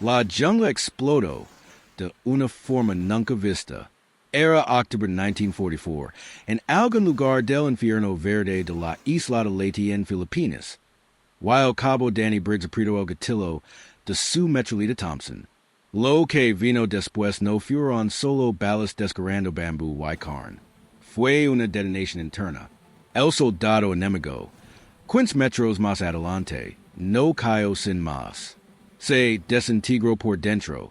La jungla explodó de una forma nunca vista. Era octubre 1944, en algún lugar del infierno verde de la isla de Leyte en Filipinas. While cabo Danny Briggs apretó el gatillo de su metrolita Thompson. Lo que vino después no fueron solo balas descargando bambú y carne. Fue una detonación interna. El soldado enemigo, 15 metros más adelante, no cayó sin más. Se desintegró por dentro,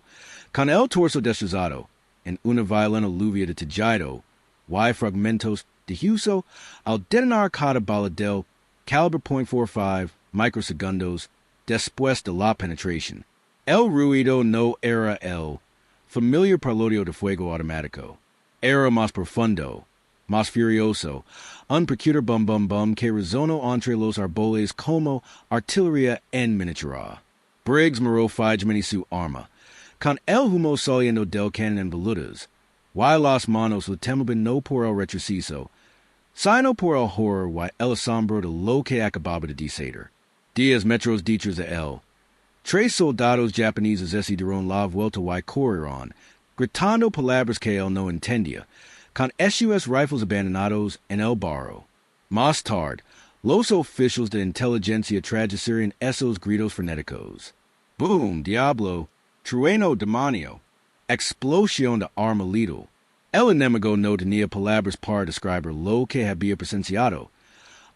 con el torso destrozado, en una violenta lluvia de tejido, y fragmentos de hueso al detonar cada bala del calibre .45 microsegundos después de la penetración. El ruido no era el familiar parlodio de fuego automático. Era más profundo, más furioso, un peculiar bum bum bum que resonó entre los árboles como artillería en miniatura. Briggs miró fijamente su arma, con el humo saliendo del cañón en volutas, y las manos le temblaban no por el retroceso, sino por el horror y el asombro de lo que acababa de decir. 10 metros detrás de él, 3 soldados japoneses decidieron la vuelta y corrieron, gritando palabras que él no entendía, con SUS rifles abandonados en el barro. Más tarde, los oficiales de inteligencia traducirían esos gritos frenéticos. Boom, Diablo, Trueno, Demonio, Explosión de arma letal. El enemigo no tenía palabras para describir lo que había presenciado,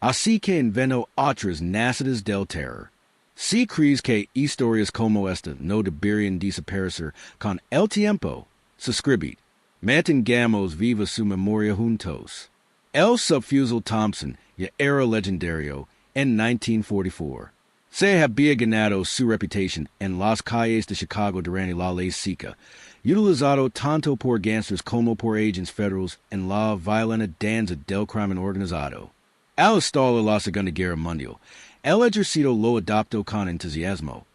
así que inventó otras nacidas del terror. Si crees que historias como esta no deberían desaparecer con el tiempo, suscribid. Mantengamos viva su memoria juntos. El subfusil Thompson ya era legendario en 1944. Se había ganado su reputación en las calles de Chicago durante la ley seca, utilizado tanto por gangsters como por agentes federales en la violenta danza del crimen organizado. Al estallar la Segunda Guerra Mundial, el ejército lo adoptó con entusiasmo,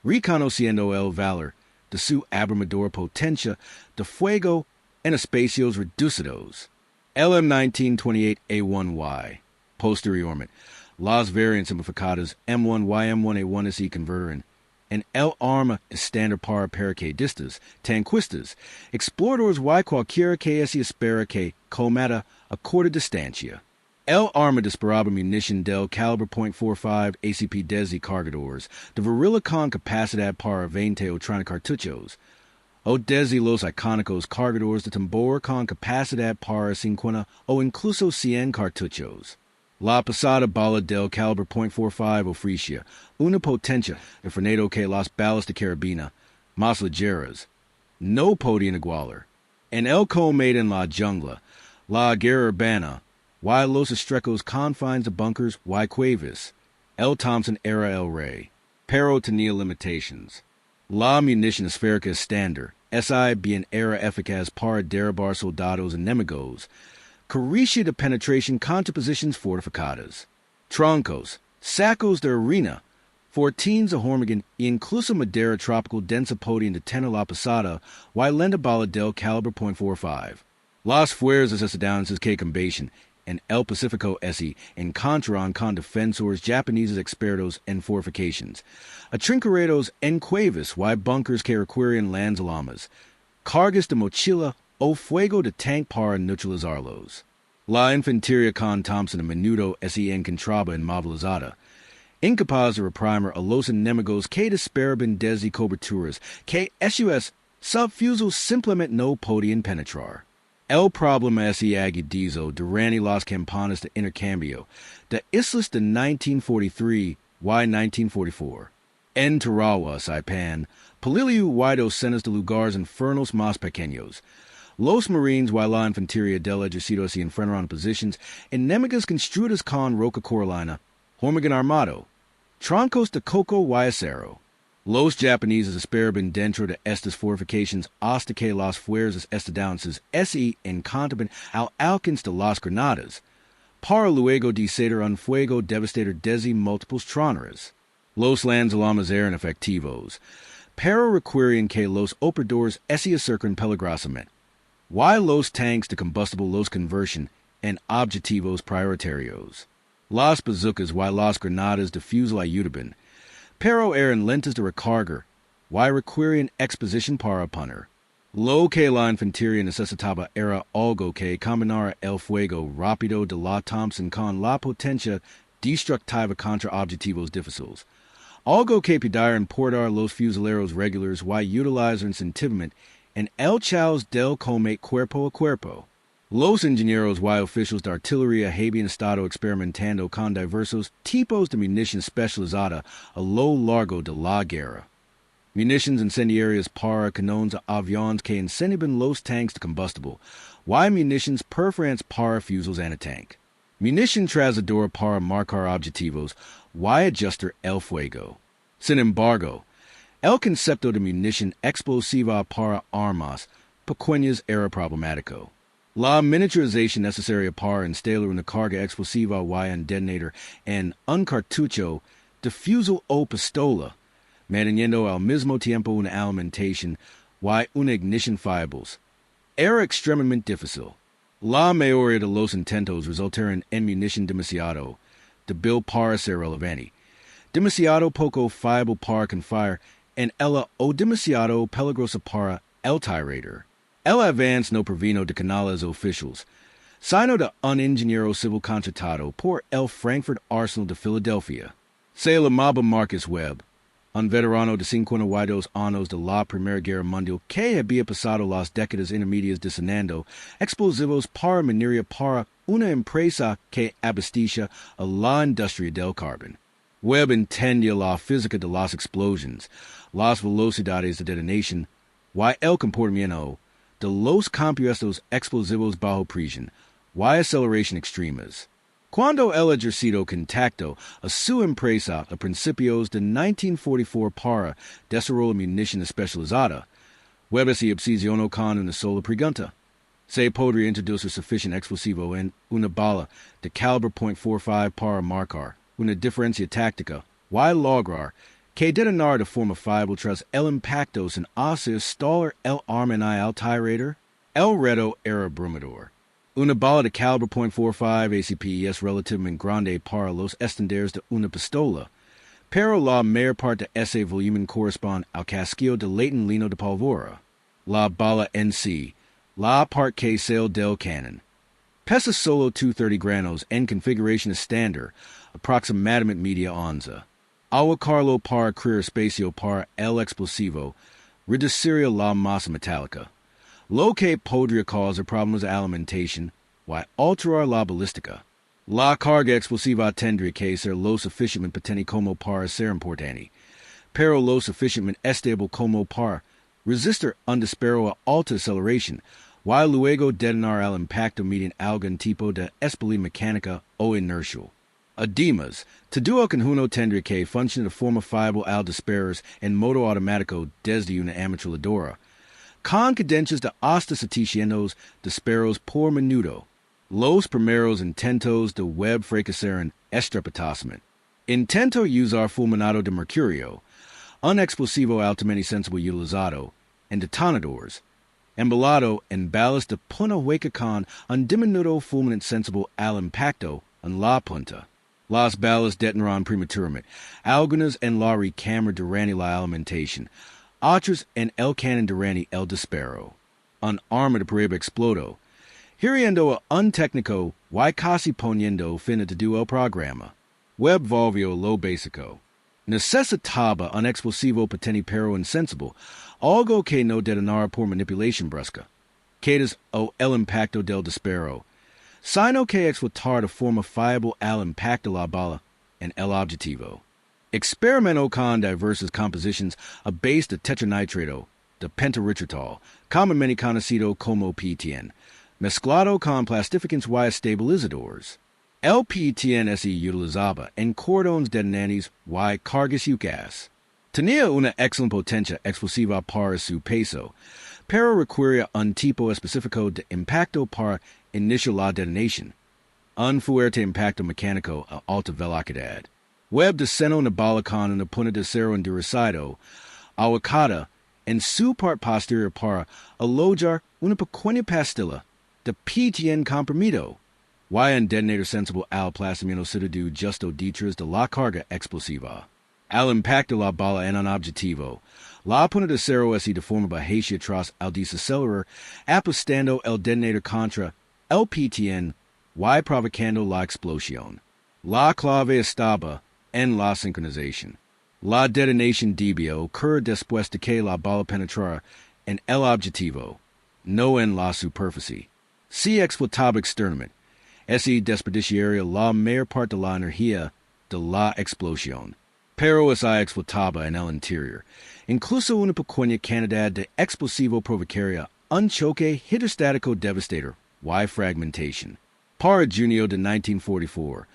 reconociendo el valor de su abrumadora potencia de fuego en espacios reducidos. El M1928A1Y, posteriormente, las variantes simplificadas M1Y M1A1 se convertirían en el arma estándar para paracaidistas, tanquistas, exploradores y cualquiera que se espera que combata a corta distancia. El arma disparaba munición del calibre .45 ACP-10 cargadores de varilla con capacidad para 20 o 30 cartuchos, o desde los icónicos cargadores de tambor con capacidad para 50 o incluso 100 cartuchos. La pesada bala del calibre .45 ofrecía una potencia de frenado que las balas de carabina, más ligeras, no podían igualar. En el combate en la jungla, la guerra urbana, y los estrechos confines de bunkers y cuevas, el Thompson era el rey, pero tenía limitations. La munición esférica estándar, esa bien era eficaz para derribar soldados enemigos, carecía de penetración contra posiciones fortificadas. Troncos, sacos de arena, fortines de hormigón e incluso madera tropical densa podían detener la pesada y lenta bala del calibre .45. Las fuerzas estadounidenses que combatían en el Pacífico se encontraron con defensores japoneses expertos en fortificaciones, atrincherados en cuevas y bunkers que requieren lanzallamas, cargas de mochila o fuego de tank para neutralizarlos. La infantería con Thompson a menudo se encontraba inmovilizada, incapaz de reprimir a los enemigos que disparaban desde coberturas que SUS subfusiles simplemente no podían penetrar. El problema se agudizó durante las campañas de intercambio de islas de 1943 y 1944. En Tarawa, Saipan, Palilio y docenas de lugares infernos más pequeños, los marines y la infantería del ejército se enfrentaron a posiciones enemigas construidas con roca coralina, hormigón armado, troncos de coco y acero. Los japoneses esperaban dentro de estas fortificaciones hasta que las fuerzas estadounidenses se encontraban al alcance de las granadas, para luego descender un fuego devastador desde múltiples troneras. Los lanzallamas eran efectivos, pero requerían que los operadores se acerquen peligrosamente, y los tanques de combustible los convertían en objetivos prioritarios. Las bazookas y las granadas de fusil ayudaban, pero eran lentas de recargar y requieren exposición para punter. Lo que la infantería necesitaba era algo que combinara el fuego rápido de la Thompson con la potencia destructiva contra objetivos difíciles. Algo que pudiera importar los fusileros regulars y utilizar incentivamente en el chaos del combate cuerpo a cuerpo. Los ingenieros y oficiales de artillería habían estado experimentando con diversos tipos de munición especializada a lo largo de la guerra. Munitions incendiarias para canones a aviones que incendiaban los tanks de combustible, y munitions perforantes para fusiles anti-tank. Munición trazadora para marcar objetivos, y ajustar el fuego. Sin embargo, el concepto de munición explosiva para armas pequeñas era problemático. La miniaturización necesaria para instalar una carga explosiva y un detonator en un cartucho de fusil o pistola, manteniendo al mismo tiempo una alimentación y una ignición fiables, era extremadamente difícil. La mayoría de los intentos resultaron en munición demasiado débil para ser relevante, demasiado poco fiable para confiar en ella o demasiado peligrosa para el tirador. El avance no provino de canales oficiales, sino de un ingeniero civil contratado por el Frankfurt Arsenal de Filadelfia. Se llamaba Marcus Webb, un veterano de 52 años de la Primera Guerra Mundial que había pasado las décadas intermedias diseñando explosivos para minería para una empresa que abastecía a la industria del carbón. Webb entendía la física de las explosiones, las velocidades de detonación y el comportamiento de los compuestos explosivos bajo presión y aceleración extremas. Cuando el ejército contactó a su empresa a principios de 1944 para desarrollar munición especializada, Webb se obsesionó con una sola pregunta. ¿Se podría introducir suficiente explosivo en una bala de calibre .45 para marcar una diferencia táctica y lograr que detonar de forma fiable tras el impacto sin hacer estallar el arma en el tirador? El reto era abrumador. Una bala de calibre .45 ACP es relativamente grande para los estándares de una pistola, pero la mayor parte de ese volumen corresponde al casquillo de Leyte lino de pólvora. La bala en sí, la parte que sale del cañón, pesa solo 230 granos en configuración estándar, aproximadamente media onza. Aguacarlo para crear espacio para el explosivo reduciría la masa metálica, lo que podría causar problemas de alimentación y alterar la balística. La carga explosiva tendría que ser lo suficientemente potente como para ser importante, pero lo suficientemente estable como para resistir un disparo a alta aceleración y luego detonar el impacto mediante algún tipo de espalda mecánica o inercial. Además, todo el conjunto tendría que funcionar de forma fiable al disparar en modo automático desde una ametralladora, con cadencias de hasta 700 disparos por minuto. Los primeros intentos de Webb fracasaron estrepitosamente. Intentó usar fulminado de mercurio, un explosivo altamente sensible utilizado en detonadores, embalado en balas de punta hueca con un diminuto fulminante sensible al impacto en la punta. Las balas detonaron prematuramente, algunas en la recámara durante la alimentación, otras en el cañón durante el disparo. Un arma de prueba explotó, hiriendo a un técnico y casi poniendo fin a todo el programa. Webb volvió lo básico. Necesitaba un explosivo potente pero insensible, algo que no detonara por manipulación brusca, que es o el impacto del disparo, sino que explotar de forma fiable al impacto la bala en el objetivo. Experimentó con diversas composiciones a base de tetranitrato de pentarritritol, comúnmente conocido como PTN, mezclado con plastificantes y estabilizadores. El PTN se utilizaba en cordones detonantes y cargas yucas. Tenía una excelente potencia explosiva para su peso, pero requería un tipo específico de impacto para iniciar la detonación, un fuerte impacto mecánico a alta velocidad. Webb diseñó una bala con una punta de acero endurecida, ahuecada en su parte posterior para alojar una pequeña pastilla de PTN comprimido, y un detonator sensible al aplastamiento situado justo detrás de la carga explosiva. Al impacto la bala en un objetivo, La puna de cero esi de forma bajacia tras aldice celerer, apostando el detonator contra el PTN, y provocando la explosión. La clave estaba en la sincronización. La detonación debía ocurrir después de que la bala penetrara en el objetivo, no en la superficie. Si explotaba externamente, ese desperdiciaría la mayor parte de la energía de la explosión. Pero esa explotaba en el interior. Incluso una pequeña cantidad de explosivo provocaría un choque hidrostático devastador, y fragmentation. Para junio de 1944,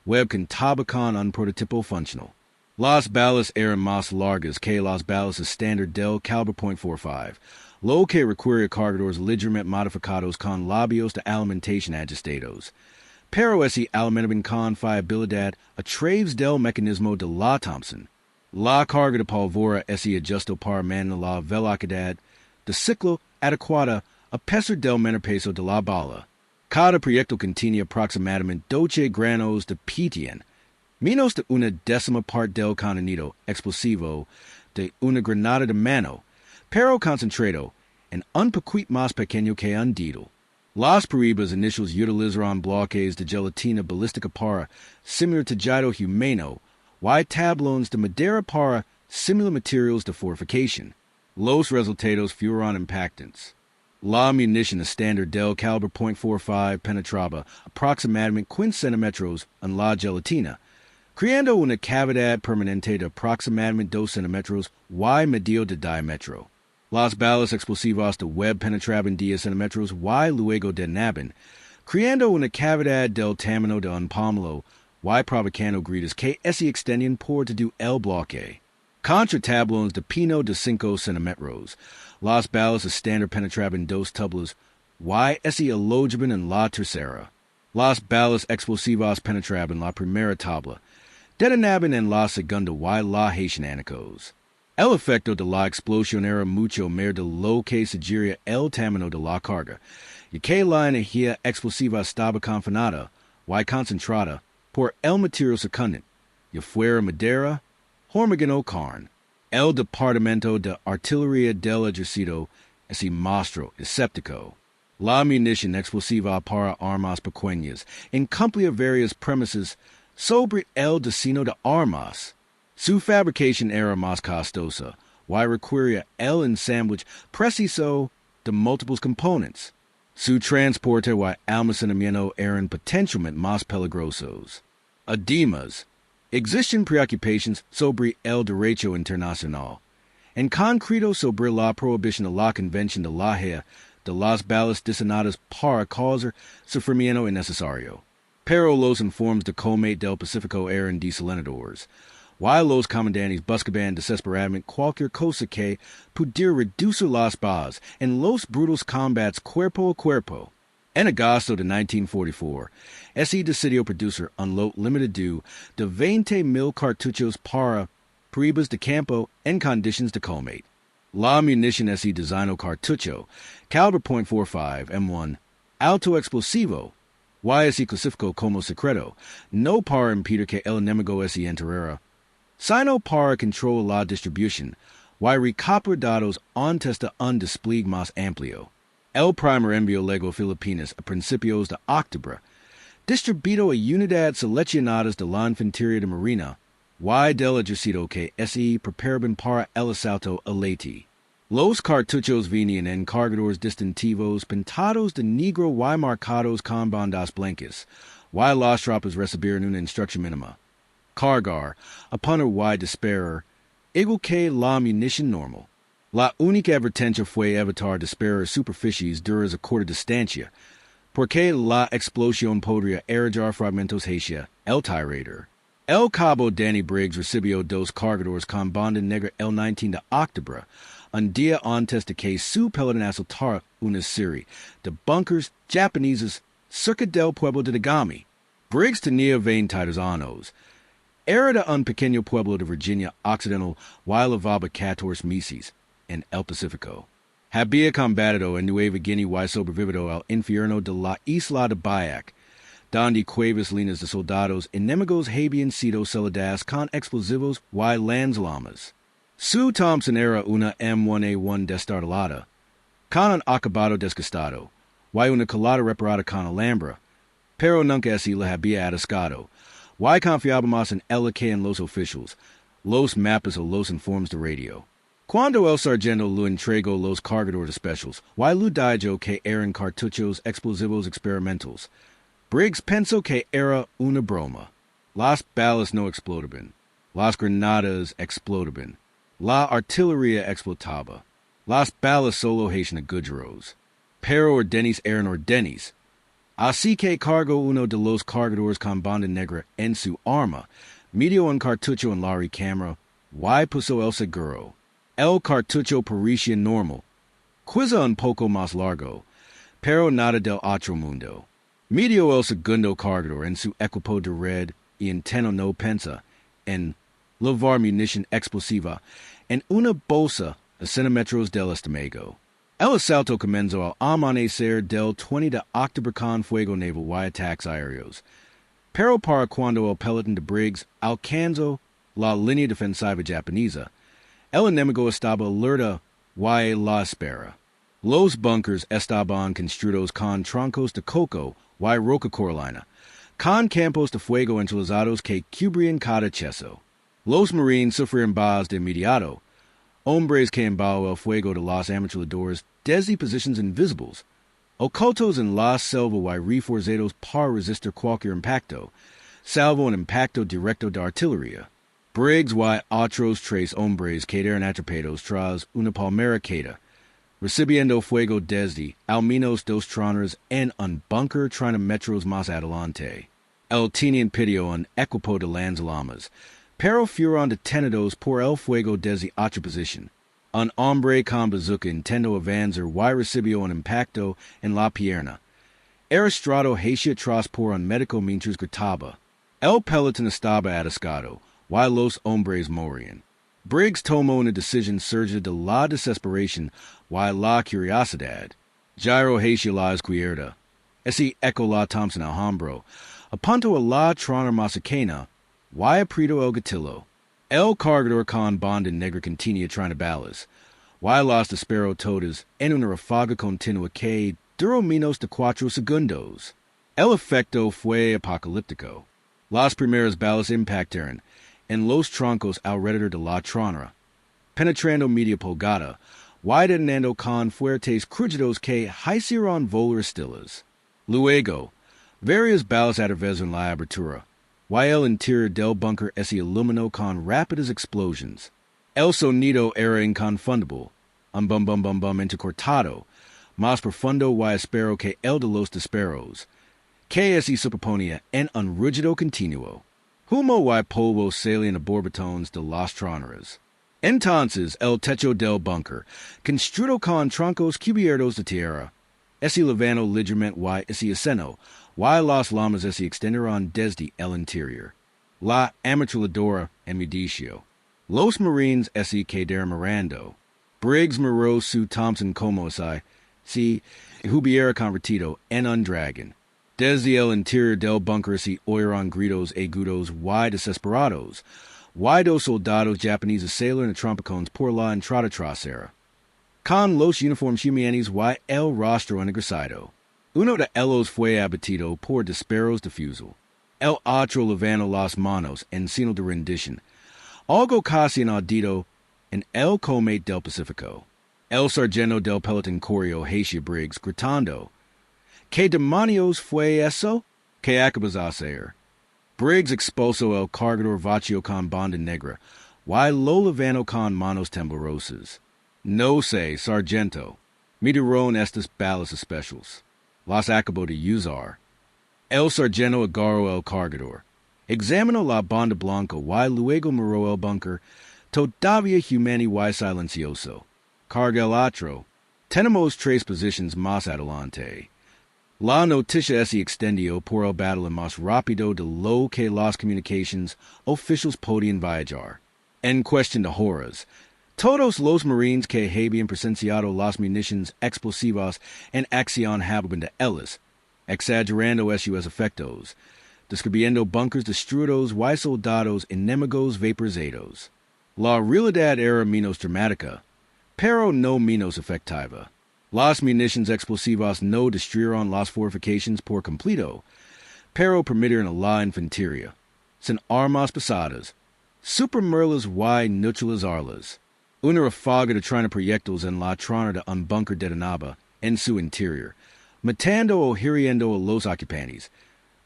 Webb contaba con un prototipo funcional. Las balas eran más largas que las balas estándar del calibre .45, lo que requiere cargadores ligeramente modificados con labios de alimentación ajustados. Pero ese alimentaban con fiabilidad a través del mecanismo de la Thompson. La carga de pólvora ese ajusto para mantener la velocidad de ciclo adecuada a pesar del menor peso de la bala. Cada proyectil contiene aproximadamente 12 granos de PTN, menos de una décima parte del contenido explosivo de una granada de mano, pero concentrado en un poquito más pequeño que un dedo. Las pruebas iniciales utilizaron bloques de gelatina balística para simular tejido humano y tablones de madera para simular materiales de fortificación. Los resultados fueron impactantes. La munición estándar del calibre .45 penetraba aproximadamente 15 centímetros en la gelatina, creando una cavidad permanente de aproximadamente 2 centímetros y medio de diámetro. Las balas explosivas de Webb penetraban 10 centímetros y luego detonaban, creando una cavidad del tamaño de un pómulo y provocando grietas que se extendían por todo el bloque. Contra tablones de pino de 5 centímetros, las balas estándar penetraban 2 tablas y se alojaban en la tercera. Las balas explosivas penetraban la primera tabla, detonaban en la segunda y la haitianicos. El efecto de la explosión era mucho mayor de lo que sugería el tamaño de la carga, y que la energía explosiva estaba confinada y concentrada por el material secundante, ya fuera madera, hormigón o carne. El departamento de artillería del ejército es monstruo escéptico. La munición explosiva para armas pequeñas incumplía varias premisas sobre el diseño de armas. Su fabricación era más costosa y requería el ensamblage preciso de múltiples componentes. Su transporte y almacenamiento eran potencialmente más peligrosos. Además, existen preocupaciones sobre el derecho internacional, en concreto sobre la prohibición de la Convención de la Haya de las balas diseñadas para causar sufrimiento innecesario. Pero los informes de combate del Pacífico eran desalentadores, y los comandantes buscaban desesperadamente cualquier cosa que pudiera reducir las bajas en los brutos combates cuerpo a cuerpo. En agosto de 1944, ese decidió producir un lot limitado de 20,000 cartuchos para pruebas de campo en condiciones de combate. La munición ese diseño cartucho, calibre .45 M1, alto explosivo, y ese clasificó como secreto, no para impedir que el enemigo ese enterara, sino para controlar la distribución y recopilar datos antes de un despliegue más amplio. El primer envío llegó a Filipinas a principios de octubre, distribuido a unidades seleccionadas de la infantería de marina y del ejército que se preparaban para el asalto a Leyte. Los cartuchos venían en cargadores distintivos pintados de negro y marcados con bandas blancas, y las tropas recibieron una instrucción mínima: cargar, apuntar y disparar, igual que la munición normal. La única advertencia fue evitar disparar superficies duras a corta distancia, porque la explosión podría irradiar fragmentos hacia el tirador. El cabo Danny Briggs recibió 2 cargadores con banda negra el 19 de octubre, un día antes de que su pelotón asaltara una serie de bunkers japoneses cerca del pueblo de Nagami. Briggs tenía 22 años. Era de un pequeño pueblo de Virginia Occidental y llevaba 14 meses en el Pacífico. Había combatido en Nueva Guinea y sobrevivido al infierno de la isla de Bayak, donde cuevas líneas de soldados enemigos habían sido saladas con explosivos y lanzallamas. Su Thompson era una M1A1 destartalada, con un acabado desgastado, y una colada reparada con alhambra, pero nunca así la había atascado. Y confiábamos en ella que en los oficials, los mapas o los informes de radio. Cuando el sargento lo entregó los cargadores specials, y lo dijo que eran cartuchos explosivos experimentals, Briggs pensó que era una broma. Las balas no explodaban. Las granadas explodaban. La artillería explotaba. Las balas solo hacían agujeros. Pero ordenis eran ordenis. Así que cargó uno de los cargadores con banda negra en su arma, metió un cartucho en la recámara, y puso el seguro. El cartucho parecía normal, quizá un poco más largo, pero nada del otro mundo. Metió el segundo cargador en su equipo de red y intentó no pensar en llevar munición explosiva en una bolsa a centímetros del estómago. El asalto comenzó al amanecer del 20 de octubre con fuego naval y ataques aéreos. Pero para cuando el pelotón de Briggs alcanzó la línea defensiva japonesa, el enemigo estaba alerta y la espera. Los bunkers estaban construidos con troncos de coco y roca coralina, con campos de fuego entrelazados que cubrían cada cheso. Los marines sufrieron bajas de inmediato. Hombres que embajo el fuego de los ametralladores desde posiciones invisibles, ocultos en la selva y reforzados para resistir cualquier impacto, salvo un impacto directo de artillería. Briggs y otros tres hombres quedaron atrapados tras una palmera caída, recibiendo fuego desde al menos 2 troneras en un bunker 30 metros más adelante. El tenían pidió un equipo de lanzallamas, pero fueron detenidos por el fuego desde otra posición. Un hombre con bazooka intentó avanzar y recibió un impacto en la pierna. Era estrado hacia atrás por un médico mientras gritaba. El pelotón estaba atascado, y los hombres morían. Briggs tomó una decisión surgida de la desesperación y la curiosidad. Giró hacia la izquierda. Ese eco la Thompson al hombro. Apuntó a la tronera más cercana y apretó el gatillo. El cargador con banda negra continuó tras balas, y los disparó todos en una ráfaga continua que duró menos de 4 segundos. El efecto fue apocalíptico. Las primeras balas impactaron en los troncos alrededor de la tronera, penetrando media pulgada, y detonando con fuertes crujidos que hicieron volar estilas. Luego, varias balas atravesaron la abertura, y el interior del bunker se iluminó con rápidas explosions. El sonido era inconfundible, un bum bum bum bum entrecortado, más profundo y áspero que el de los disparos, que se superponía en un rígido continuo. Humo y polvo salían a borbotones de las troneras. Entonces el techo del bunker, construido con troncos cubiertos de tierra, se levantó ligeramente y se ascenó, y las lamas se extendieron desde el interior. La ametralladora enmudeció. Los marines se quedaron mirando. Briggs miró su Thompson como si hubiera convertido en un dragón. Desde el interior del bunker se oyeron gritos agudos y desesperados, y 2 soldados japoneses salieron a trompicones por la entrada trasera, con los uniformes humanos y el rostro ennegrecida. Uno de ellos fue abatido por disparos de fusil. El otro levantó las manos en signo de rendición, algo casi inaudito en el combate del Pacífico. El sargento del pelotón corrió hacia Briggs gritando, ¿Qué demonios fue eso? ¿Qué acabas de hacer? Briggs expulsó el cargador vacío con banda negra, y lo levantó con manos temblorosas. No sé, sargento. Me dieron estas balas especiales. Las acabo de usar. El sargento agarró el cargador. Examinó la banda blanca y luego miró el bunker, todavía humano y silencioso. Carga el otro. Tenemos 3 posiciones más adelante. La noticia se extendió por el battle más rápido de lo que las comunications officials podían viajar. En cuestión de horas, todos los marines que habían presenciado las municiones explosivas en acción hablaban de ellas, exagerando sus efectos, describiendo bunkers destruidos y soldados enemigos vaporizados. La realidad era menos dramatica, pero no menos efectiva. Las municiones explosivas no destruyeron las fortificaciones por completo, pero permitieron a la infantería, sin armas pesadas, suprimirlas y neutralizarlas. Una ráfaga de 30 proyectiles en la trona de un búnker detonaba en su interior, matando o hiriendo a los ocupantes,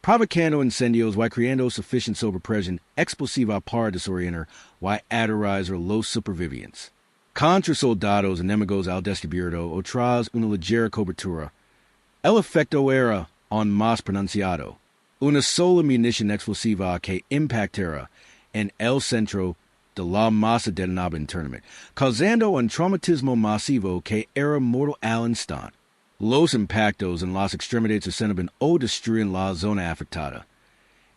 provocando incendios y creando sufficient sobrepresión explosiva para desorientar y aterrorizar a los supervivientes. Contra soldados enemigos al descubierto o tras una ligera cobertura, el efecto era aún más pronunciado. Una sola munición explosiva que impactara en el centro de la masa detonaba internamente, causando un traumatismo masivo que era mortal al instante. Los impactos en las extremidades ascendían o destruían la zona afectada,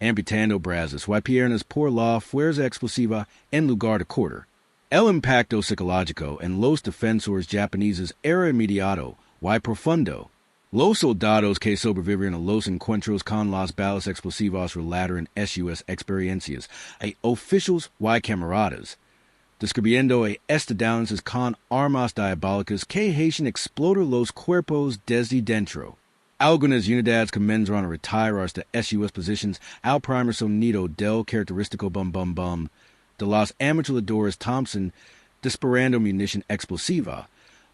amputando brazos y piernas por la fuerza explosiva en lugar de cortar. El impacto psicológico en los defensores japoneses era inmediato y profundo. Los soldados que sobrevivieron a los encuentros con las balas explosivas relataron sus experiencias a oficiales y camaradas, describiendo a estadounidenses con armas diabólicas que hacían explotar los cuerpos desde dentro. Algunas unidades comenzaron a retirarse de sus posiciones al primer sonido del característico bum bum bum de las ametralladoras Thompson disparando munición explosiva,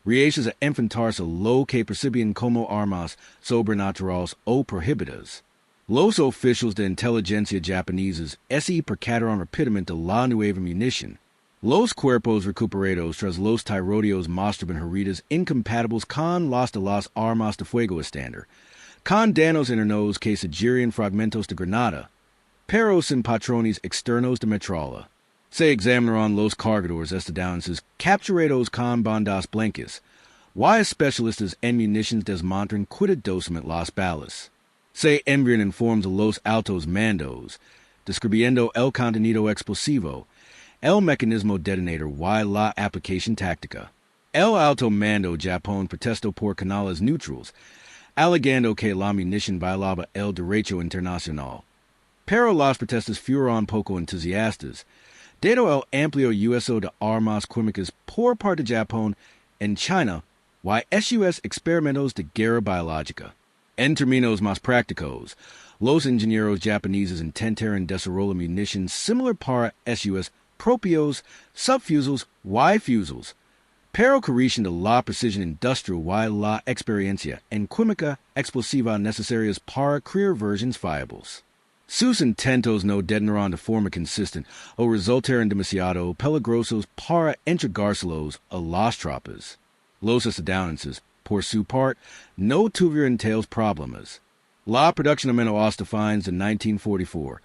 reacias a enfrentarse a lo que percibían como armas sobrenaturales o prohibidas. Los oficiales de inteligencia japoneses se percataron rápidamente de la nueva munición. Los cuerpos recuperados tras los tiroteos mostraban heridas incompatibles con las de las armas de fuego estándar, con daños internos que sugerían fragmentos de granada, pero sin patrones externos de metralla. Se examinaron los cargadores estadounidenses capturados con bandas blancas, y especialistas en municiones desmontaron cuidadosamente las balas. Se enviaron informes a los altos mandos, describiendo el contenido explosivo, el mecanismo detonator y la aplicación táctica. El alto mando Japón protestó por canales neutrales, alegando que la munición violaba el derecho internacional. Pero las protestas fueron poco entusiastas, dado el amplio uso de armas químicas por parte de Japón en China y sus experimentos de guerra biológica. En términos más prácticos, los ingenieros japoneses intentaron desarrollar municiones similar para sus propios subfusiles y fusiles, pero carecen de la precisión industrial y la experiencia en química explosiva necesarias para crear versiones viables. Sus intentos no detonaron de forma consistente o resultaron demasiado peligrosos para entregárselos a las tropas. Los estadounidenses, por su parte, no tuvieron tales problemas. La producción aumentó hasta fines de 1944,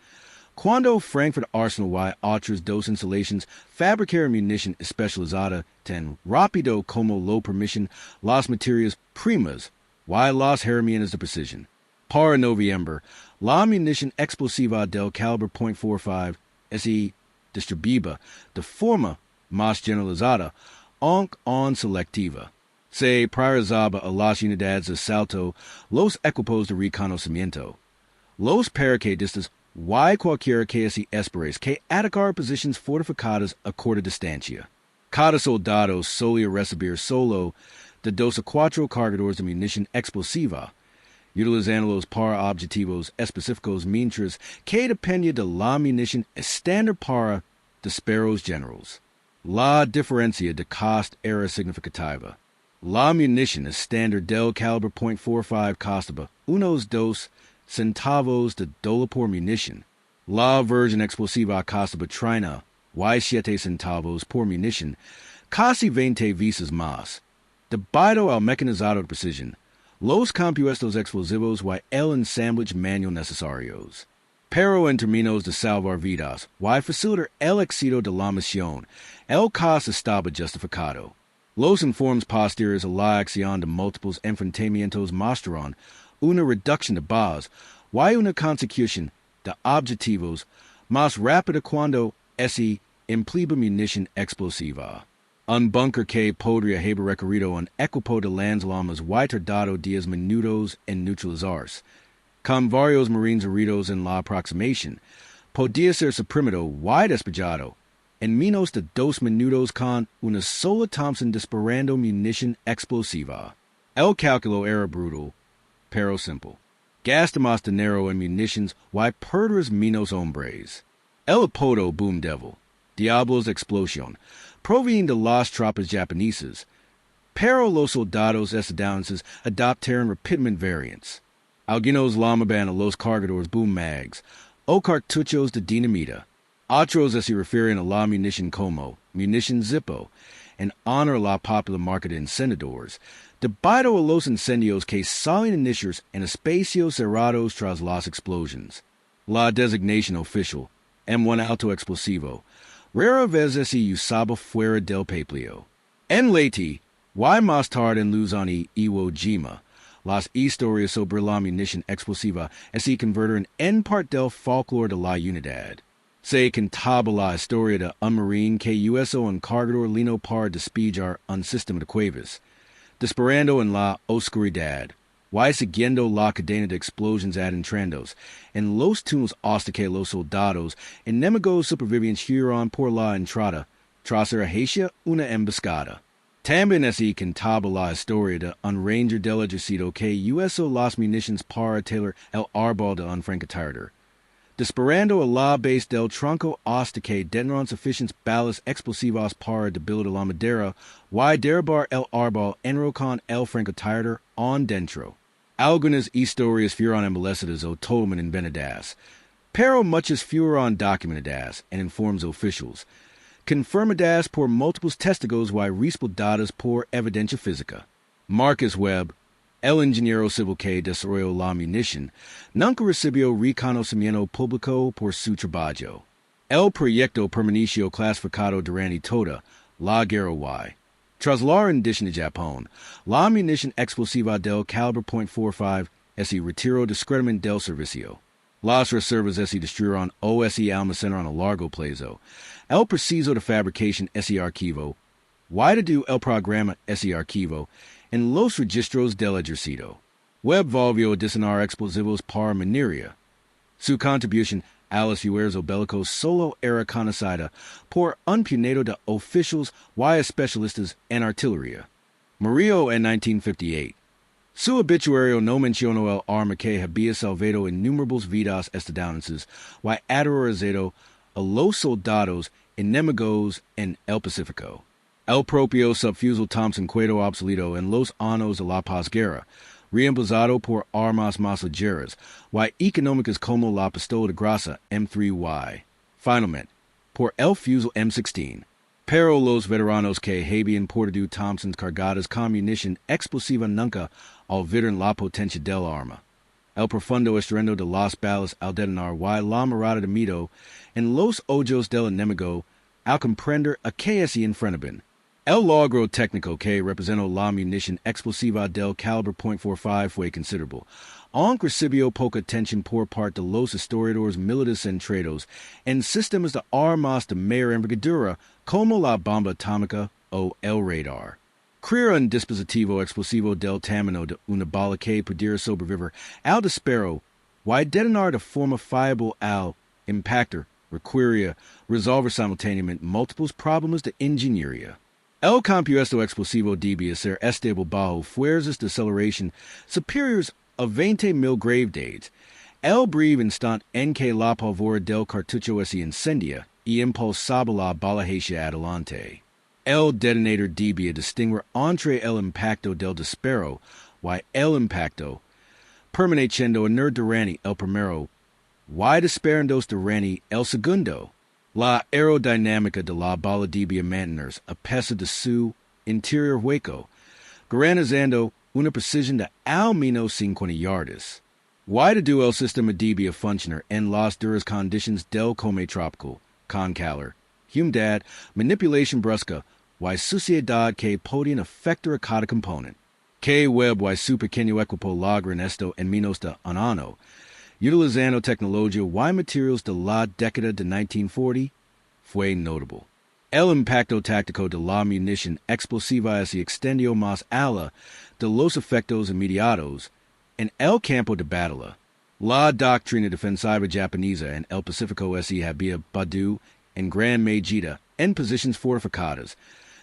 cuando Frankfurt Arsenal y otras dos instalaciones fabricaron munición especializada tan rápido como lo permiten las materias primas y las herramientas de precisión. Para noviembre, la munición explosiva del calibre .45 se distribuía de forma más generalizada, aunque aún selectiva. Se priorizaba a las unidades de asalto, los equipos de reconocimiento, los paracaidistas y cualquiera que se esperase que atacar posiciones fortificadas a corta distancia. Cada soldado solía recibir solo de 2 a 4 cargadores de munición explosiva, utilizándolos para objetivos específicos mientras que dependía de la munición estándar para disparos generales. La diferencia de costo era significativa. La munición estándar del calibre .45 costaba unos 2 centavos de dólar por munición. La versión explosiva costaba 30 y 7 centavos por munición, casi 20 veces más. Debido al mecanizado de precisión, los compuestos explosivos y el ensamble manual necesarios. Pero en términos de salvar vidas y facilitar el éxito de la misión, el costo estaba justificado. Los informes posteriores a la acción de múltiples enfrentamientos mostraron una reducción de balas y una consecución de objetivos más rápida cuando se empleaba munición explosiva. Un búnker que podría haber requerido un equipo de lanzallamas y tardado 10 minutos en neutralizarse, con varios marines heridos en la aproximación, podía ser suprimido y despejado en menos de 2 minutos con una sola Thompson disparando munición explosiva. El cálculo era brutal, pero simple. Gasta más dinero en munitions, why perderes menos hombres. El apodo Boom Devil, Diablo del Explosión, proviene de las tropas japoneses, pero los soldados estadounidenses adoptaron rapidamente variants. Algunos llamaban a los cargadores boom mags, o cartuchos de dinamita. Otros se refieren a la munición como munición Zippo, en honor a la popular marca de encendedores, debido a los incendios que suelen iniciarse en espacios cerrados tras las explosiones. La designación oficial, M1 alto explosivo, rara vez es usada fuera del peplio. En Leyte, y más tarde en Luzon y Iwo Jima, las historias sobre la munición explosiva se convirtieron en parte del folclore de la unidad. Se contaba la historia de un marine que usó un cargador lino para despejar un sistema de cuevas, disparando en la oscuridad, y siguiendo la cadena de explosiones adentrandos en los túneles hasta que los soldados enemigos supervivientes huyeron por la entrada, tras hacer una emboscada. También se contaba la historia de un ranger del ejército que usó las municiones para talar el árbol de un francotirador, disparando a la base del tronco hasta que detonaron suficientes balas explosivas para debilitar la madera y derribar el árbol con el francotirador en dentro. Algunas historias fueron embelecidas o totalmente inventadas, pero muchas fueron documentadas en informes oficiales, confirmadas por múltiples testigos y respaldadas por evidencia física. Marcus Webb, el ingeniero civil que desarrolló la munición, nunca recibió reconocimiento público por su trabajo. El proyecto permaneció clasificado durante toda la guerra y, tras la rendición de Japón, la munición explosiva del calibre .45 se retiró discretamente del servicio. Las reservas se destruyeron o se almacenaron a largo plazo. El proceso de fabricación se archivó, y de el programa se archivó en los registros del ejército. Webb volvió a diseñar explosivos para minería. Su contribución a los esfuerzos bélicos solo era conocida por un puñado de oficiales y especialistas en artillería. Murió en 1958. Su obituario no mencionó el arma que había salvado innumerables vidas estadounidenses y aterrorizado a los soldados enemigos en el Pacífico. El propio subfusil Thompson quedó obsoleto en los años de la posguerra, reemplazado por armas más ligeras y económicas como la pistola de grasa M3Y. Finalmente, por el fusil M16. Pero los veteranos que habían portado Thompsons cargadas con munición explosiva nunca olvidaron la potencia del arma. El profundo estruendo de las balas al detonar y la mirada de miedo en los ojos del enemigo al comprender a qué se enfrentaban. El logro técnico que representó la munición explosiva del calibre .45 fue considerable, aunque recibió poca atención por parte de los historiadores militares centrados en sistemas de armas de mayor envergadura como la bomba atómica o el radar. Crear un dispositivo explosivo del tamaño de una bala que pudiera sobrevivir al disparo y detonar de forma fiable al impactor requería resolver simultáneamente múltiples problemas de ingeniería. El compuesto explosivo debía ser estable bajo fuerzas de aceleración superiores a 20,000 gravedades. El breve instante en que la pólvora del cartucho se incendia y impulsaba la bala hacia adelante. El detonator debía distinguir entre el impacto del disparo y el impacto, permaneciendo en durante el primero y disparando durante el segundo. La aerodinámica de la bala debía mantenerse a pesar de su interior hueco, garantizando una precisión de al menos 50 yardas. Y de el sistema debía funcionar en las duras condiciones del clima tropical, con calor, humedad, manipulación brusca y suciedad que podían afectar a cada componente. Que Webb y su pequeño equipo logran esto en menos de un año, utilizando tecnología y materiales de la década de 1940, fue notable. El impacto táctico de la munición explosiva se extendió más allá de los efectos inmediatos en el campo de batalla. La doctrina defensiva japonesa en el Pacífico se había basado en gran medida en posiciones fortificadas,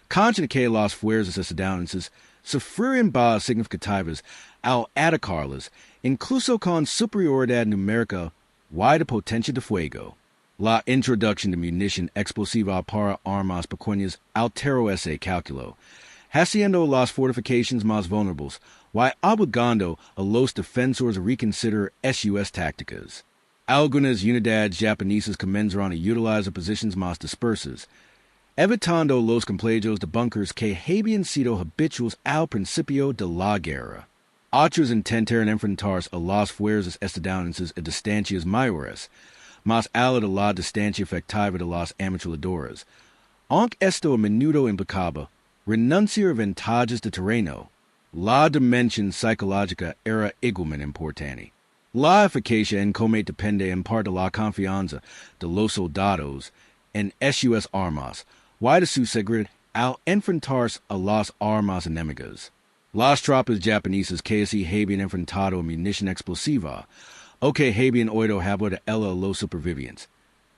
contra que las fuerzas estadounidenses sufrieron bajas significativas al atacarlas, incluso con superioridad numérica y de potencia de fuego. La introducción de munición explosiva para armas pequeñas alteró ese cálculo, haciendo las fortificaciones más vulnerables y obligando a los defensores a reconsiderar sus tácticas. Algunas unidades japonesas comenzaron a utilizar posiciones más dispersas, evitando los complejos de búnkeres que habían sido habituales al principio de la guerra. Otros intentaron enfrentarse a las fuerzas estadounidenses a distancias mayores, más allá de la distancia efectiva de las ametralladoras, aunque esto a menudo implicaba renunciar a ventajas de terreno. La dimensión psicológica era igualmente importante. La eficacia en combate depende en parte de la confianza de los soldados en sus armas y de su seguridad al enfrentarse a las armas enemigas. Las tropas japonesas que se habían enfrentado a munición explosiva o que habían oído hablar de ella a los supervivientes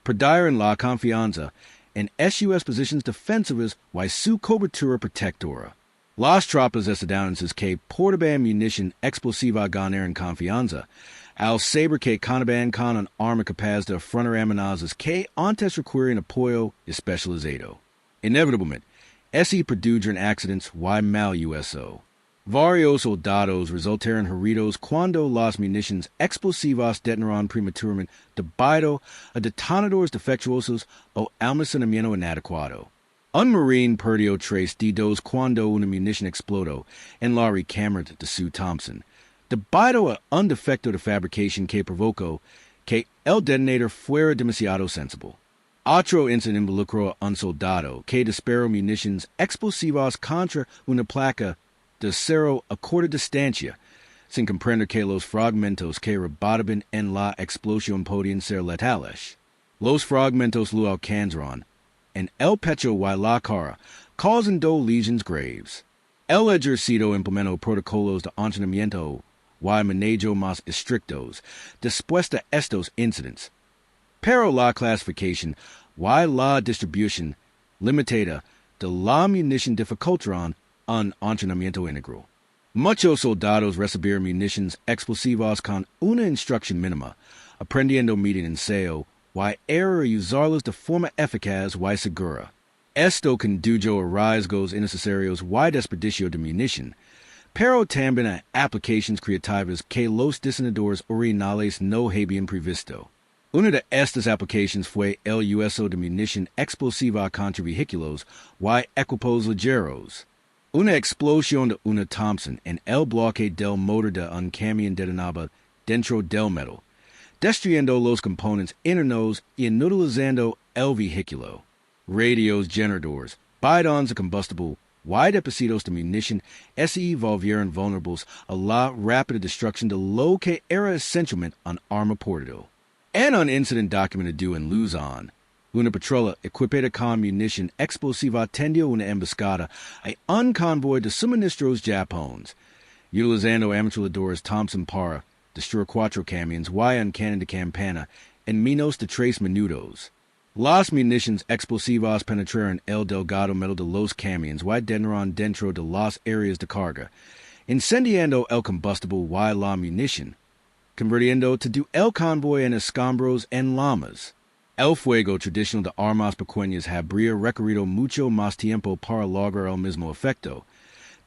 perdieron la confianza en sus posiciones defensivas y su cobertura protectora. Las tropas estadounidenses que portaban munición explosiva ganaron confianza al saber que contaban con un arma capaz de afrontar amenazas que antes requerían apoyo especializado. Inevitablemente, ese produjeron accidentes y mal uso. Varios soldados resultaron heridos cuando las municiones explosivas detonaron prematuramente debido a detonadores defectuosos o almacenamiento inadecuado. Un marine perdió 3 dedos cuando una munición explotó en la recámara de su Thompson, debido a un defecto de fabricación que provocó que el detonador fuera demasiado sensible. Otro incidente involucró a un soldado que disparó municiones explosivas contra una placa de acero a corta distancia, sin comprender que los fragmentos que rebotaban en la explosión podían ser letales. Los fragmentos lo alcanzaron en el pecho y la cara, causando lesiones graves. El ejército implementó protocolos de entrenamiento y manejo más estrictos después de estos incidentes, pero la clasificación y la distribución limitada de la munición dificultaron un entrenamiento integral. Muchos soldados recibieron municiones explosivas con una instrucción mínima, aprendiendo mediante ensayo y error a usarlas de forma eficaz y segura. Esto condujo a riesgos innecesarios y desperdicio de munición, pero también a aplicaciones creativas que los diseñadores originales no habían previsto. Una de estas aplicaciones fue el uso de munición explosiva contra vehículos y equipos ligeros. Una explosión de una Thompson en el bloque del motor de un camión detonaba dentro del metal, destruyendo los componentes internos y inutilizando el vehículo. Radios, generadores, bidones de combustible y depósitos de munición se volvieron vulnerables a la rápida destrucción de lo que era esencialmente un arma portátil. En un incidente documentado en Luzon, una patrulla equipada con munición explosiva tendió una emboscada a un convoy de suministros japoneses, utilizando ametralladoras Thompson para destruir 4 camiones y un cañón de campana en menos de 3 minutos. Las municiones explosivas penetraron el delgado metal de los camiones y detonaron dentro de las áreas de carga, incendiando el combustible y la munición, convirtiendo todo el convoy en escombros en llamas. El fuego tradicional de armas pequeñas habría requerido mucho más tiempo para lograr el mismo efecto,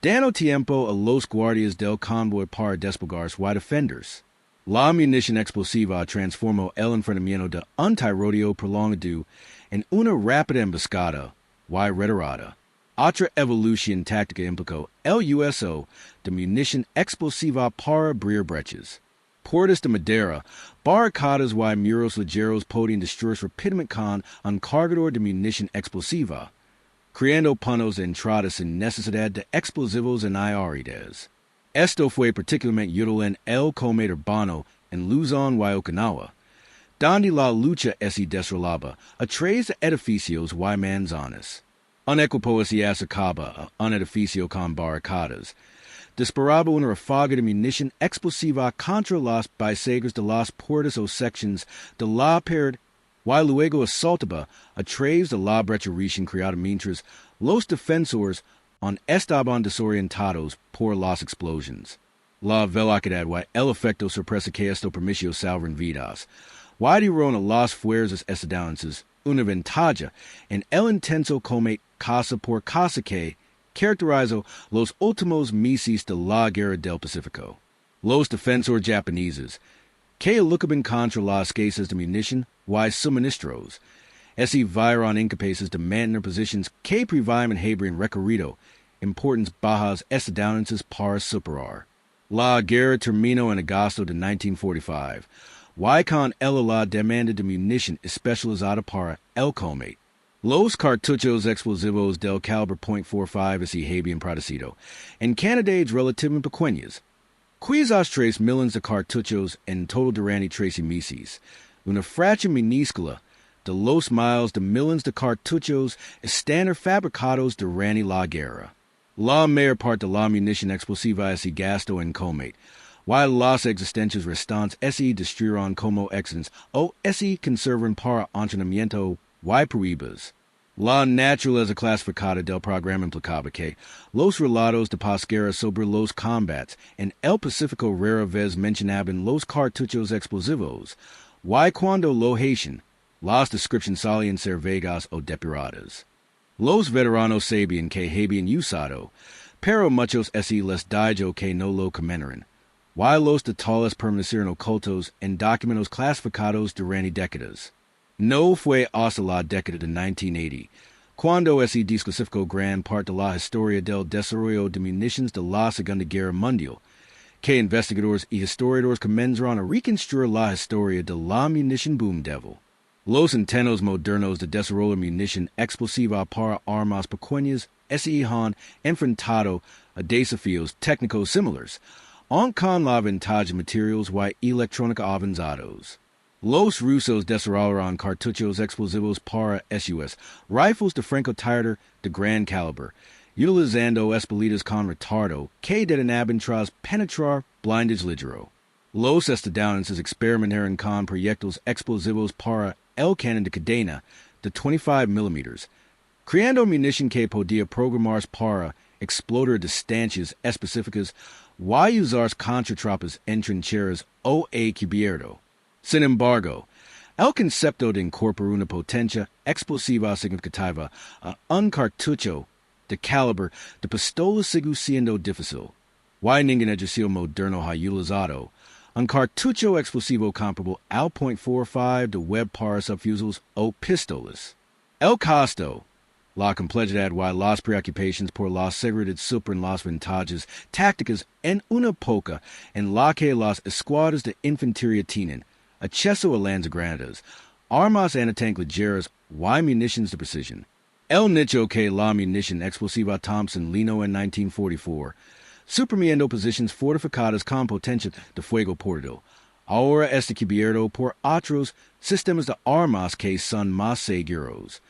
dando tiempo a los guardias del convoy para despegarse y defenderse. La munición explosiva transformó el enfrentamiento de un tiroteo prolongado en una rápida emboscada y retirada. Otra evolución táctica implicó el uso de munición explosiva para abrir brechas. Puertas de madera, barricadas y muros ligeros podían destruirse rápidamente con un cargador de munición explosiva, creando panos de entrada sin necesidad de explosivos inaláridos. Esto fue particularmente útil en el combate urbano en Luzon y Okinawa, donde la lucha se desarrollaba a través de edificios y manzanas. Un equipo se acercaba a un edificio con barricadas, disparaba una ráfaga de munición explosiva contra las bisagras de las puertas o secciones de la pared y luego asaltaba a través de la brecha recién creada mientras los defensores on estaban desorientados por las explosions. La velocidad y el efecto sorpresa que esto permitió salvar vidas. Y dieron a las fuerzas estadounidenses una ventaja en el intenso combate casa por casa que caracterizó los últimos meses de la Guerra del Pacífico. Los defensores japoneses, que luchaban contra las escasez de munición y suministros, vieron incapaces de mantener posiciones que privaban habrían recorrido importantes bajas estadounidenses para superar. La guerra terminó en agosto de 1945, y con la demanda de munición especializada para el combate. Los cartuchos explosivos del calibre .45 habían producido en cantidades relativamente pequeñas. Quizás 3 millones de cartuchos en total durante 13 meses, una fracción minúscula de los miles de millones de cartuchos estándar fabricados durante la guerra. La mayor parte de la munición explosiva se gastó en combate, y las existencias restantes se destruyeron como excedentes o se conservan para entrenamiento y pruebas. La naturaleza clasificada del programa implicaba que los relatos de posguerra sobre los combates en el Pacífico rara vez mencionaban los cartuchos explosivos, y cuando lo hacían, las descripciones solían ser vagas o depuradas. Los veteranos sabían que habían usado, pero muchos les dijo que no lo comentaron, y los detalles permanecieron ocultos en documentos clasificados durante décadas. No fue hasta la década de 1980, cuando se desclasificó gran parte de la historia del desarrollo de municiones de la Segunda Guerra Mundial, que investigadores y historiadores comenzaron a reconstruir la historia de la munición boom devil. Los intentos modernos de desarrollo de munición explosiva para armas pequeñas se han enfrentado a desafíos técnicos similares, aun con la ventaja de materiales y electrónica avanzados. Los rusos desarrollaron cartuchos explosivos para SUS, rifles de francotirador de gran calibre, utilizando espalidas con retardo que detonaban tras penetrar blindage ligero. Los estadounidenses experimentaron con proyectiles explosivos para el cañón de cadena de 25 mm, creando munición que podía programarse para explotar distancias específicas y usarse contra tropas en trincheras o a cubierto. Sin embargo, el concepto de incorporar una potencia explosiva significativa a un cartucho de calibre de pistola sigue siendo difícil, y ningún ejercicio moderno ha utilizado un cartucho explosivo comparable al .45 de web para subfusiles o pistolas. El costo, la complejidad y las preocupaciones por la seguridad superan las ventajas tácticas en una época en la que las escuadras de infantería tienen acceso a lanzagranadas, armas antitank ligeras y municiones de precisión. El nicho que la munición explosiva Thompson llenó en 1944, suprimiendo posiciones fortificadas con potencia de fuego portátil, ahora está cubierto por otros sistemas de armas que son más seguros,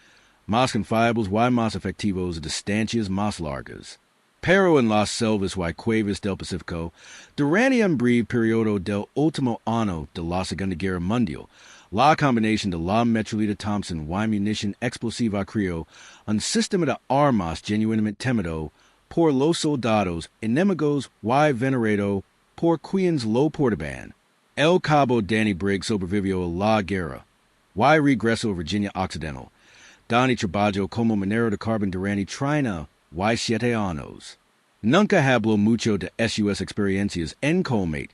más confiables y más efectivos a distancias más largas. Pero en las selvas y cuevas del Pacífico, durante un breve periodo del último año de la Segunda Guerra Mundial, la combinación de la metralleta Thompson y munición explosiva creó un sistema de armas genuinamente temido por los soldados enemigos y venerado por quienes lo portaban. El cabo Danny Briggs sobrevivió a la guerra y regresó a Virginia Occidental. Danny trabajó como minero de carbón durante 37 años. Nunca habló mucho de sus experiencias en combate,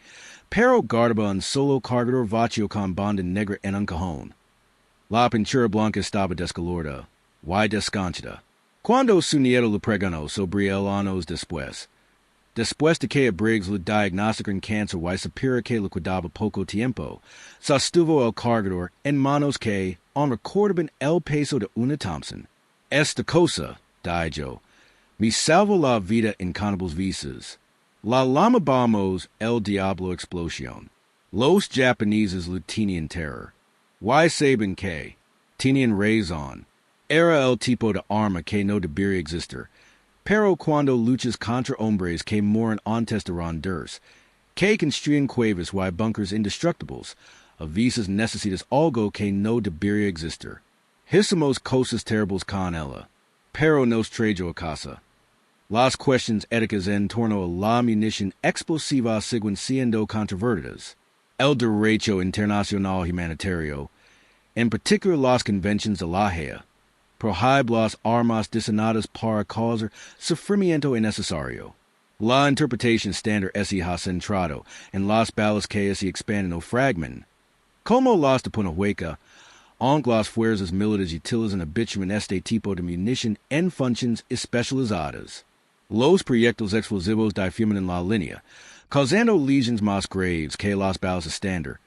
pero guardaba un solo cargador vacío con banda negra en un cajón. La pintura blanca estaba descolorida y descanchada. Cuando su nieto le preguntó sobre él años después de que a Briggs le diagnosticaron cáncer y supieron que le cuidaba poco tiempo, sostuvo el cargador en manos que aún recordaban el peso de una Thompson. Esta cosa, dijo, me salvó la vida incontables veces. La llamamos el Diablo del Explosión. Los Japoneses le tenían terror. Y saben que, tenían razón, era el tipo de arma que no debería existir. Pero cuando luchas contra hombres que moran antes de rendirse, que construyen cuevas y bunkers indestructibles, avisas necesitas algo que no debería existir. Hicimos cosas terribles con ella, pero nos trajo a casa. Las cuestiones éticas en torno a la munición explosiva siguen siendo controvertidas. El derecho internacional humanitario, en particular las convenciones de La Haya, prohíbe las armas diseñadas para causar sufrimiento innecesario. La interpretación estándar se ha centrado en las balas que se expanden o fragmentan, como las de punta hueca, aunque las fuerzas militares utilizan habitualmente este tipo de munición en funciones especializadas. Los proyectiles explosivos difuminan en la línea, causando lesiones más graves que las balas estándar,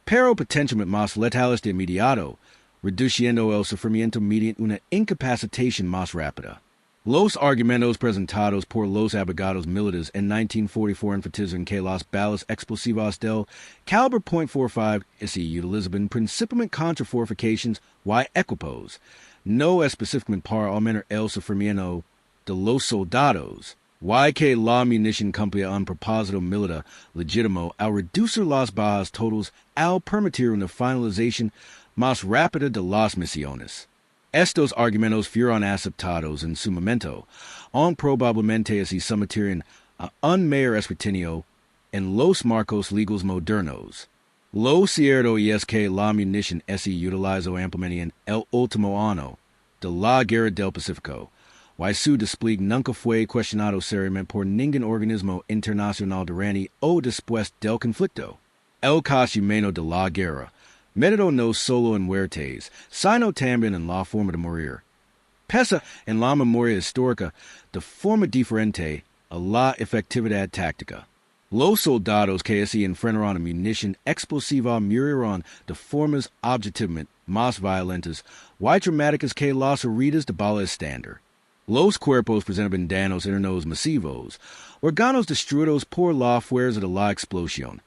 pero potencialmente más letales de inmediato, reduciendo el sufrimiento mediante una incapacitación más rápida. Los argumentos presentados por los abogados militares en 1944 enfatizan que las balas explosivas del calibre .45 se utilizan principalmente contra fortificaciones y equipos, no específicamente para aumentar el sufrimiento de los soldados, y que la munición cumplía un propósito militar legítimo al reducir las bajas totales al permitir una finalización más rápida de las misiones. Estos argumentos fueron aceptados en su momento, aunque probablemente se sometieron a un mayor escrutinio en los marcos legales modernos. Lo cierto es que la munición se utilizó ampliamente en el último año de la Guerra del Pacífico, y su despliegue nunca fue cuestionado seriamente por ningún organismo internacional durante o después del conflicto. El caso humano de la guerra, medido no solo en muertes, sino también en la forma de morir, pesa en la memoria histórica de forma diferente a la efectividad táctica. Los soldados que se enfrentaron a munición explosiva murieron de formas objetivamente más violentas y dramáticas que las heridas de bala estándar. Los cuerpos presentaban daños internos masivos, órganos destruidos por la fuerza de la explosión,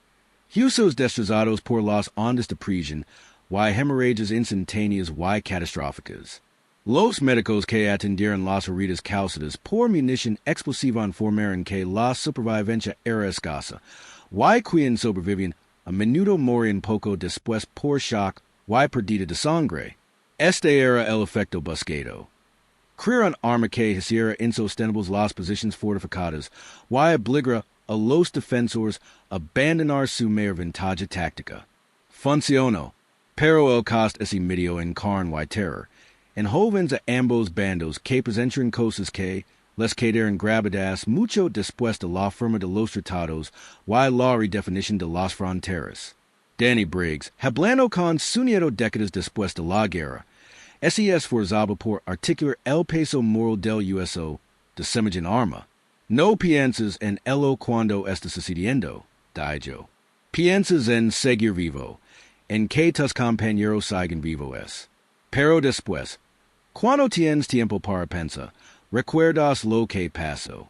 huesos destrozados por las ondas de presión, y hemorragias instantáneas y catastróficas. Los médicos que atendieron las heridas causadas por munición explosiva informaron que la supervivencia era escasa, y quien sobrevivían a menudo morían poco después por shock y pérdida de sangre. Este era el efecto buscado. Crear un arma que hiciera insostenibles las posiciones fortificadas y obligara a los defensores a abandonar su mayor ventaja táctica. Funcionó, pero el costo es inmediato en carne y terror. En jóvenes a ambos bandos que presentan cosas que les quedaron grabadas mucho después de la firma de los tratados y la redefinición de las fronteras. Danny Briggs, hablando con su nieto décadas después de la guerra, se esforzaba por articular el peso moral del USO de semejante arma. No piensas en ello cuando está sucediendo, dijo. Piensas en seguir vivo, en que tus compañeros sigan vivos. Pero después, cuando tienes tiempo para pensar, recuerdas lo que pasó.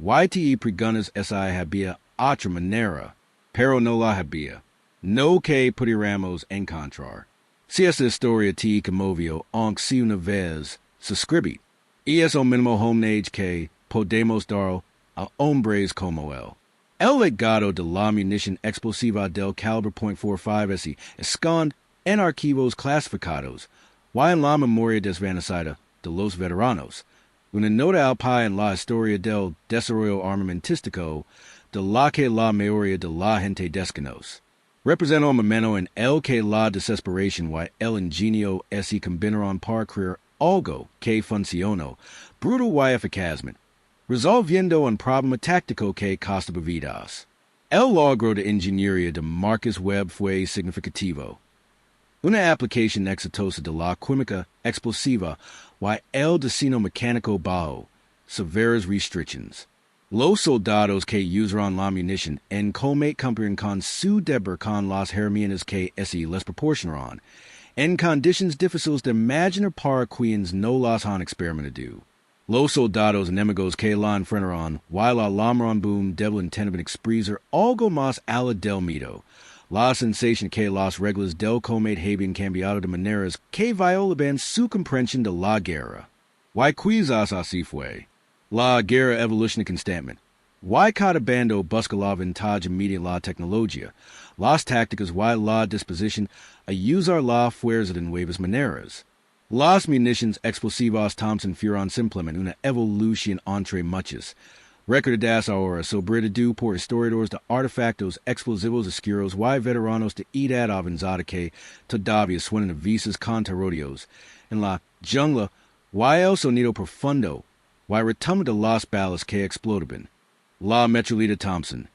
Y te preguntas si había otra manera, pero no la había. No que pudiéramos encontrar. Si esta historia te conmovió, aunque si una vez, suscribid. Y es el mínimo homenaje que podemos dar a hombres como él. El legado de la munición explosiva del calibre .45 se esconde en archivos clasificados y en la memoria desvanecida de los veteranos. Una nota al pie en la historia del desarrollo armamentístico de la que la mayoría de la gente desconoce. Representa un momento en el que la desesperación y el ingenio se combinaron para crear algo que funcionó brutal y eficazmente, resolviendo un problema táctico que costaba vidas. El logro de ingeniería de Marcus Webb fue significativo. Una aplicación exitosa de la química explosiva y el diseño mecánico bajo severas restricciones. Los soldados que usaron la munición en combate cumplieron con su deber con las herramientas que se les proporcionaron, en condiciones difíciles de imaginar para quienes no las han experimentado. Los soldados enemigos que la enfrentaron, y la Llamaron boom deben tener expresar algo más a la del mito, la sensación que las reglas del combate habían cambiado de maneras que violaban su comprensión de la guerra. Y quizás así fue. La guerra evoluciona constantemente. Y cada bando busca la ventaja immediate la tecnología. Las tácticas y la disposición a usar la fuerza de nuevas maneras. Las municiones explosivas Thompson fueron simplemente una evolución entre muchas. Recordadas ahora sobre todo por historiadores de artefactos explosivos oscuros y veteranos de edad avanzada que todavía suenan avisos contra rodeos. En la jungla, y el sonido profundo, y retumba de las balas que explotaban. La metralleta Thompson,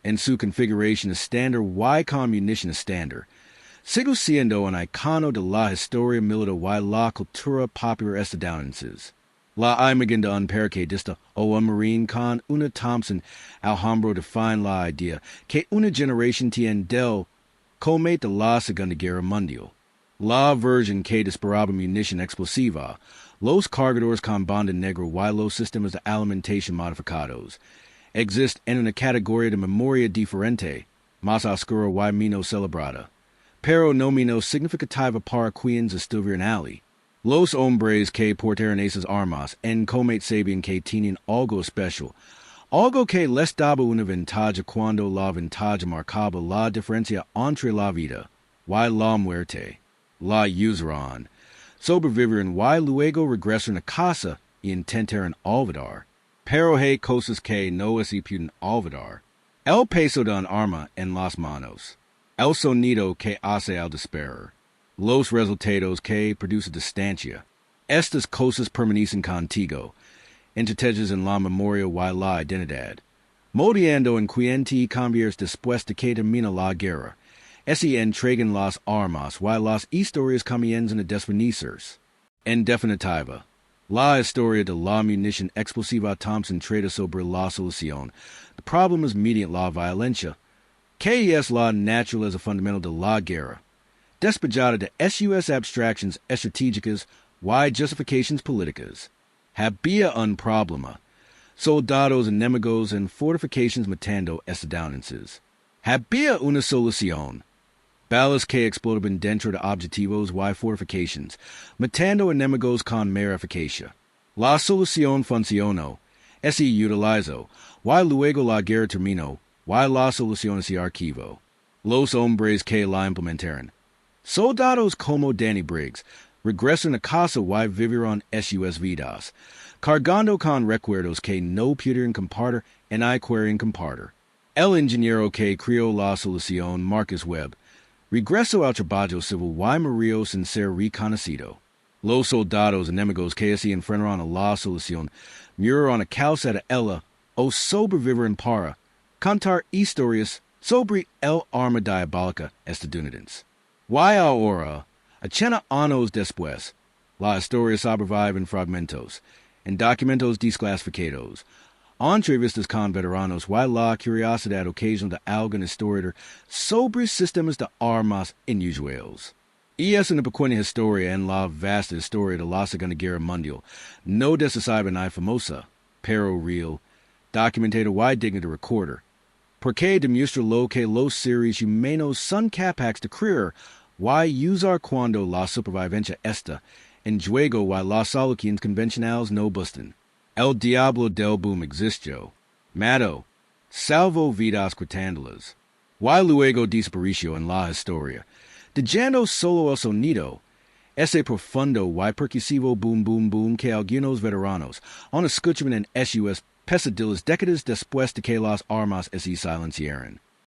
en su configuración estándar y con munición estándar, sigue siendo un icono de la historia militar y la cultura popular estadounidense. La imagen de un paracaidista o un marine con una Thompson Alhambra define la idea que una generación tiene del combate de la Segunda Guerra Mundial. La versión que disparaba munición explosiva, los cargadores con banda negra y los sistemas de alimentación modificados. Existe en una categoría de memoria diferente, más oscura y menos celebrada, pero no menos significativa para quienes estuvieron allí. Los hombres que portaron esas armas en combate sabían que tenían algo especial, algo que les daba una ventaja cuando la ventaja marcaba la diferencia entre la vida y la muerte. La usaron, sobrevivieron y luego regresaron a casa y intentaron olvidar. Pero hay cosas que no se pueden olvidar. El peso de un arma en las manos. El sonido que hace al disparar. Los resultados que produce distancia. Estas cosas permanecen contigo. Entretejas en la memoria y la identidad. Moldeando en quien te cambias después de que termina la guerra. Se entregan las armas y las historias comienzan a desvanecerse. En definitiva, la historia de la munición explosiva Thompson trata sobre la solución. El problema es mediante la violencia, que es la naturaleza fundamental de la guerra, despejada de sus abstracciones estratégicas y justificaciones políticas. Había un problema. Soldados enemigos en fortificaciones matando estadounidenses. Había una solución. Balas que explotaban dentro de objetivos y fortificaciones, matando enemigos con mera eficacia. La solución funcionó, se utilizó, y luego la guerra terminó, y la solución se archivó. Los hombres que la implementaron, soldados como Danny Briggs, regresaron a casa y vivieron sus vidas, cargando con recuerdos que no pudieron compartir en quieren compartir. El ingeniero que creó la solución, Marcus Webb, regresó al trabajo civil y murió sin ser reconocido. Los soldados enemigos que se enfrentaron a la solución murieron a causa de ella o sobrevivieron para contar historias sobre el arma diabólica estadounidense. Y ahora, 80 años después, la historia sobrevive en fragmentos, en documentos desclasificados, entrevistas con veteranos y la curiosidad ocasional de algún historiador sobre sistemas de armas inusuales. Y es una pequeña historia en la vasta historia de la Segunda Guerra Mundial, no decisiva ni famosa, pero real, documentada y digna de recordar, porque demuestra lo que los seres humanos son capaces de creer y usar cuando la supervivencia está en juego y las soluciones convencionales no bastan. El Diablo del boom existió, mató, salvó vidas quitándolas, y luego desapareció en la historia, dejando solo el sonido, ese profundo y percusivo boom boom boom que algunos veteranos aún escuchaban en sus pesadillas décadas después de que las armas se silenciaran.